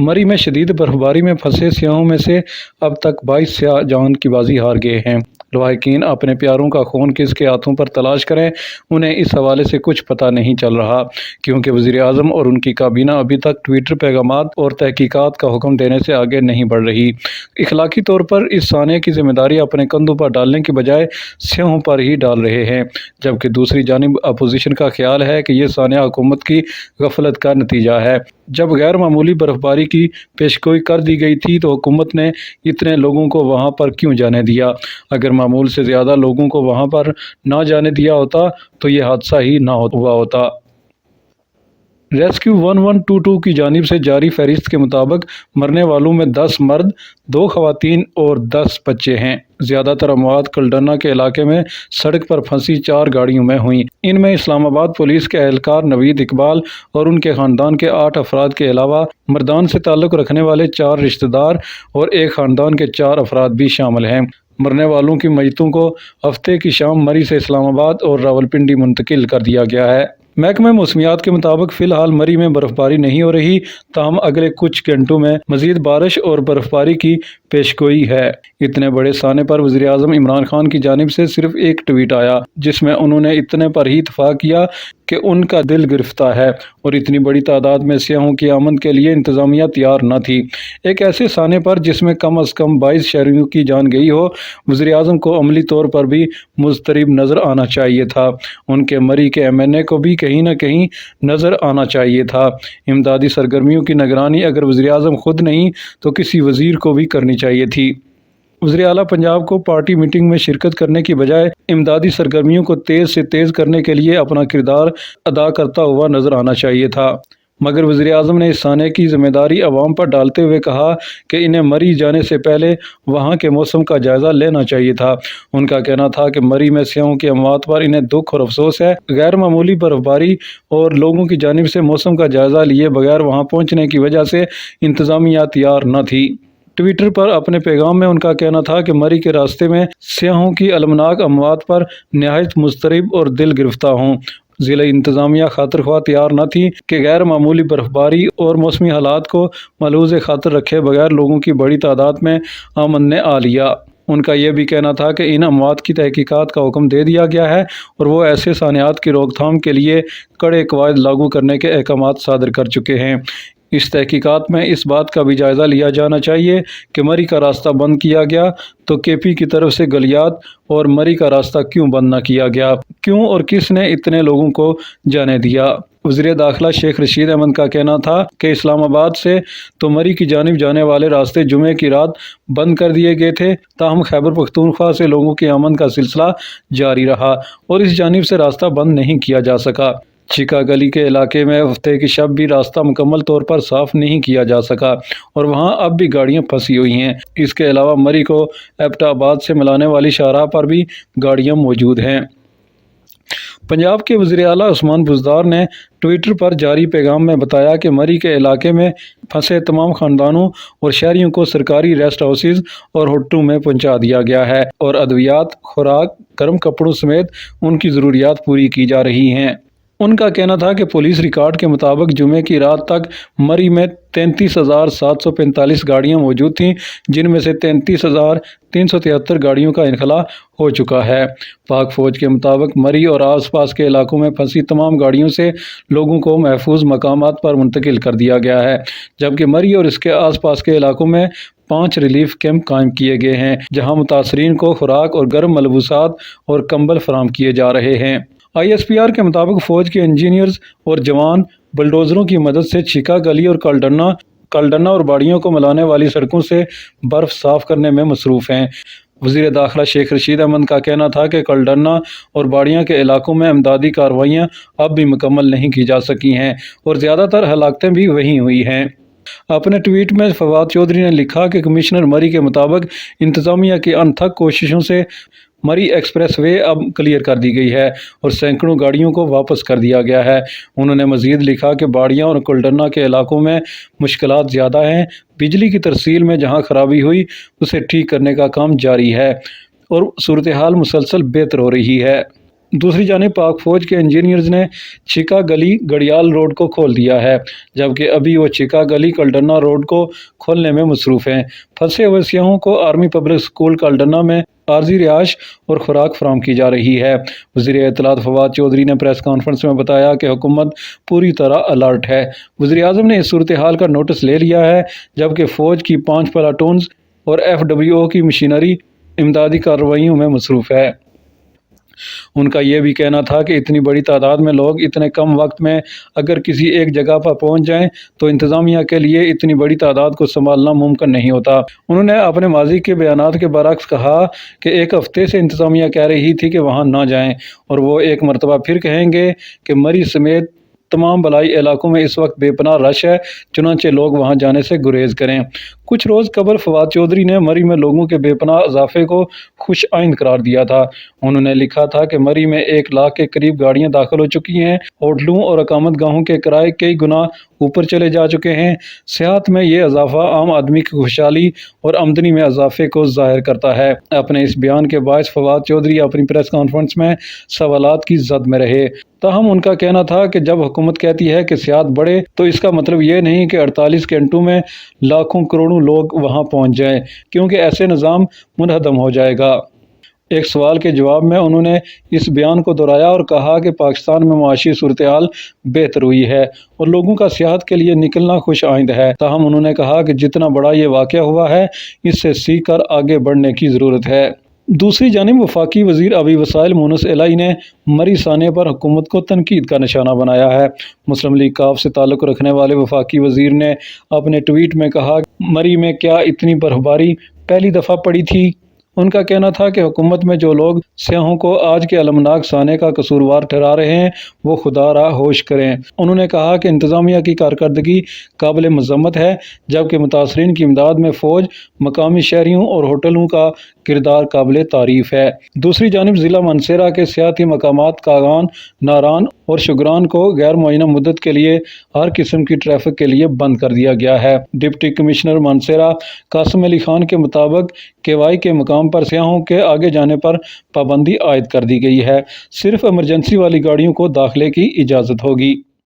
मरी में शदीद बर्फबारी में फंसे सियाहों में से अब तक 22 सियाह जान की बाजी हार गए हैं। लवाहिकीन अपने प्यारों का खून किसके हाथों पर तलाश करें, उन्हें इस हवाले से कुछ पता नहीं चल रहा, क्योंकि वज़ीर आज़म और उनकी काबीना अभी तक ट्विटर पैगामात और तहकीकात का हुक्म देने से आगे नहीं बढ़ रही। इखलाकी तौर पर इस सानिया की जिम्मेदारी अपने कंधों पर डालने की बजाय सियाहों पर ही डाल रहे हैं, जबकि दूसरी जानिब अपोजिशन का ख्याल है कि यह सानिया हुकूमत की गफलत का नतीजा है। जब गैर मामूली बर्फबारी की पेशगोई कर दी गई थी तो हुकूमत ने इतने लोगों को वहां पर क्यों जाने दिया? अगर मामूल से ज़्यादा लोगों को वहां पर ना जाने दिया होता तो ये हादसा ही ना हुआ होता। रेस्क्यू 1122 की जानिब से जारी फहरिस्त के मुताबिक मरने वालों में 10 मर्द, 2 खवातीन और 10 बच्चे हैं। ज़्यादातर अमवात कलडना के इलाके में सड़क पर फंसी 4 गाड़ियों में हुई। इनमें इस्लामाबाद पुलिस के एहलकार नवीद इकबाल और उनके ख़ानदान के 8 अफराद के अलावा मर्दान से ताल्लुक़ रखने वाले 4 रिश्तेदार और एक ख़ानदान के 4 अफराद भी शामिल हैं। मरने वालों की मयतों को हफ्ते की शाम मरी से इस्लामाबाद और रावलपिंडी मुंतकिल कर दिया गया है। महकमे मौसमियात के मुताबिक फ़िलहाल मरी में बर्फबारी नहीं हो रही, ताहम अगले कुछ घंटों में मज़ीद बारिश और बर्फबारी की पेशगोई है। इतने बड़े साने पर वज़ीर आज़म इमरान खान की जानिब से सिर्फ एक ट्वीट आया, जिसमें उन्होंने इतने पर ही इत्तफाक किया कि उनका दिल गिरफ्तार है और इतनी बड़ी तादाद में सियाहों की आमद के लिए इंतज़ामिया तैयार न थी। एक ऐसे साने पर जिसमें कम अज़ कम 22 शहरियों की जान गई हो, वज़ीर आज़म को अमली तौर पर भी मुस्तरिब नज़र आना चाहिए था। उनके मरी के MNA को भी कहीं न कहीं नज़र आना चाहिए था। इमदादी सरगर्मियों की निगरानी अगर वज़ीर आज़म खुद नहीं तो किसी वज़ीर को भी करनी चाहिए थी। वज़ीर आला पंजाब को पार्टी मीटिंग में शिरकत करने की बजाय इमदादी सरगर्मियों को तेज़ से तेज़ करने के लिए अपना किरदार अदा करता हुआ नज़र आना चाहिए था, मगर वज़ीर आज़म ने इस साने की ज़िम्मेदारी अवाम पर डालते हुए कहा कि इन्हें मरी जाने से पहले वहाँ के मौसम का जायज़ा लेना चाहिए था। उनका कहना था कि मरी में सियाहों की अमवात पर इन्हें दुख और अफसोस है। गैर मामूली बर्फबारी और लोगों की जानिब से मौसम का जायज़ा लिए बगैर वहाँ पहुँचने की वजह से इंतज़ामिया तैयार न थी। ट्विटर पर अपने पैगाम में उनका कहना था कि मरी के रास्ते में सियाहों की अलमनाक अमवात पर नहायत मुस्तरिब और दिल गिरफ्तार हों। ज़िला इंतज़ामिया खातिर ख्वाह तैयार न थी कि गैर मामूली बर्फबारी और मौसमी हालात को मलूज़ खातिर रखे बगैर लोगों की बड़ी तादाद में आमद ने आ लिया। उनका यह भी कहना था कि इन अमवात की तहकीकात का हुक्म दे दिया गया है और वो ऐसे सानियात की रोकथाम के लिए कड़े कवायद लागू करने के अहकामात सादर कर चुके हैं। इस तहकीकात में इस बात का भी जायज़ा लिया जाना चाहिए कि मरी का रास्ता बंद किया गया तो KP की तरफ से गलियात और मरी का रास्ता क्यों बंद न किया गया, क्यों और किसने इतने लोगों को जाने दिया। वज़ीर दाखिला शेख रशीद अहमद का कहना था कि इस्लामाबाद से तो मरी की जानिब जाने वाले रास्ते जुमे की रात बंद कर दिए गए थे, ताहम खैबर पख्तूनख्वा से लोगों की आमद का सिलसिला जारी रहा और इस जानिब से रास्ता बंद नहीं किया जा सका। चिका गली के इलाके में हफ्ते की शब भी रास्ता मुकम्मल तौर पर साफ़ नहीं किया जा सका और वहां अब भी गाड़ियां फंसी हुई हैं। इसके अलावा मरी को एबटाबाद से मिलाने वाली शाहराह पर भी गाड़ियां मौजूद हैं। पंजाब के वज़ीर आला उस्मान बुज़दार ने ट्विटर पर जारी पैगाम में बताया कि मरी के इलाके में फंसे तमाम ख़ानदानों और शहरियों को सरकारी रेस्ट हाउसेज़ और होटलों में पहुंचा दिया गया है और अद्वियात, खुराक, गर्म कपड़ों समेत उनकी ज़रूरियात पूरी की जा रही हैं। उनका कहना था कि पुलिस रिकॉर्ड के मुताबिक जुमे की रात तक मरी में 33,745 गाड़ियां मौजूद थीं, जिनमें से 33,373 गाड़ियों का इनखला हो चुका है। पाक फ़ौज के मुताबिक मरी और आसपास के इलाकों में फंसी तमाम गाड़ियों से लोगों को महफूज मकामात पर मुंतकिल कर दिया गया है, जबकि मरी और इसके आसपास के इलाकों में 5 रिलीफ कैंप कायम किए गए हैं, जहां मुतासरीन को खुराक और गर्म मलबूसात और कंबल फराहम किए जा रहे हैं। ISPR के मुताबिक फ़ौज के इंजीनियर्स और जवान बुलडोज़रों की मदद से चिका गली और कलडना और बाड़ियों को मिलाने वाली सड़कों से बर्फ़ साफ़ करने में मसरूफ़ हैं। वज़ीर दाखिला शेख रशीद अहमद का कहना था कि कलडना और बाड़ियाँ के इलाकों में इमदादी कार्रवाइयाँ अब भी मुकम्मल नहीं की जा सकी हैं और ज़्यादातर हलाकतें भी वहीं हुई हैं। अपने ट्वीट में फवाद चौधरी ने लिखा कि कमिश्नर मरी के मुताबिक इंतज़ामिया की अनथक कोशिशों से मरी एक्सप्रेस वे अब क्लियर कर दी गई है और सैकड़ों गाड़ियों को वापस कर दिया गया है। उन्होंने मज़ीद लिखा कि बाड़ियाँ और कुलडना के इलाकों में मुश्किलात ज़्यादा हैं। बिजली की तरसील में जहां खराबी हुई उसे ठीक करने का काम जारी है और सूरत हाल मुसलसल बेहतर हो रही है। دوسری جانب پاک فوج کے انجینئرز نے چیکا گلی گڑیال روڈ کو کھول دیا ہے، جبکہ ابھی وہ چیکا گلی کلڈرنا روڈ کو کھولنے میں مصروف ہیں۔ پھنسے ہوئے سیاحوں کو آرمی پبلک اسکول کلڈرنا میں عارضی رہائش اور خوراک فراہم کی جا رہی ہے۔ وزیر اطلاعات فواد چودھری نے پریس کانفرنس میں بتایا کہ حکومت پوری طرح الرٹ ہے۔ وزیر اعظم نے اس صورتحال کا نوٹس لے لیا ہے، جبکہ فوج کی 5 پلاٹونز اور FWO کی مشینری امدادی کارروائیوں میں مصروف ہے۔ ان کا یہ بھی کہنا تھا کہ اتنی بڑی تعداد میں لوگ اتنے کم وقت میں اگر کسی ایک جگہ پر پہنچ جائیں تو انتظامیہ کے لیے اتنی بڑی تعداد کو سنبھالنا ممکن نہیں ہوتا۔ انہوں نے اپنے ماضی کے بیانات کے برعکس کہا کہ ایک ہفتے سے انتظامیہ کہہ رہی تھی کہ وہاں نہ جائیں، اور وہ ایک مرتبہ پھر کہیں گے کہ مری سمیت تمام بالائی علاقوں میں اس وقت بے پناہ رش ہے، چنانچہ لوگ وہاں جانے سے گریز کریں۔ کچھ روز قبل فواد چودھری نے مری میں لوگوں کے بے پناہ اضافے کو خوش آئند قرار دیا تھا۔ انہوں نے لکھا تھا کہ مری میں 1 لاکھ کے قریب گاڑیاں داخل ہو چکی ہیں، ہوٹلوں اور اقامت گاہوں کے کرائے کئی گنا اوپر چلے جا چکے ہیں۔ سیاحت میں یہ اضافہ عام آدمی کی خوشحالی اور آمدنی میں اضافے کو ظاہر کرتا ہے۔ اپنے اس بیان کے باعث فواد چودھری اپنی پریس کانفرنس میں سوالات کی زد میں رہے، تاہم ان کا کہنا تھا کہ جب حکومت کہتی ہے کہ سیاحت بڑھے تو اس کا مطلب یہ نہیں کہ 48 گھنٹوں میں لاکھوں کروڑوں لوگ وہاں پہنچ جائیں، کیونکہ ایسے نظام منہدم ہو جائے گا۔ ایک سوال کے جواب میں انہوں نے اس بیان کو دہرایا اور کہا کہ پاکستان میں معاشی صورتحال بہتر ہوئی ہے اور لوگوں کا سیاحت کے لیے نکلنا خوش آئند ہے، تاہم انہوں نے کہا کہ جتنا بڑا یہ واقعہ ہوا ہے اس سے سیکھ کر آگے بڑھنے کی ضرورت ہے۔ دوسری جانب وفاقی وزیر آبی وسائل مونس الہی نے مری سانے پر حکومت کو تنقید کا نشانہ بنایا ہے۔ مسلم لیگ کاف سے تعلق رکھنے والے وفاقی وزیر نے اپنے ٹویٹ میں کہا کہ مری میں کیا اتنی برفباری پہلی دفعہ پڑی تھی؟ ان کا کہنا تھا کہ حکومت میں جو لوگ سیاحوں کو آج کے المناک سانے کا قصوروار ٹھہرا رہے ہیں وہ خدا را ہوش کریں۔ انہوں نے کہا کہ انتظامیہ کی کارکردگی قابل مذمت ہے، جبکہ متاثرین کی امداد میں فوج، مقامی شہریوں اور ہوٹلوں کا کردار قابل تعریف ہے۔ دوسری جانب ضلع مانسہرہ کے سیاحتی مقامات کاغان، ناران اور شگران کو غیر معینہ مدت کے لیے ہر قسم کی ٹریفک کے لیے بند کر دیا گیا ہے۔ ڈپٹی کمشنر مانسہرہ قاسم علی خان کے مطابق کیوائی کے مقام پر سیاحوں کے آگے جانے پر پابندی عائد کر دی گئی ہے، صرف ایمرجنسی والی گاڑیوں کو داخلے کی اجازت ہوگی۔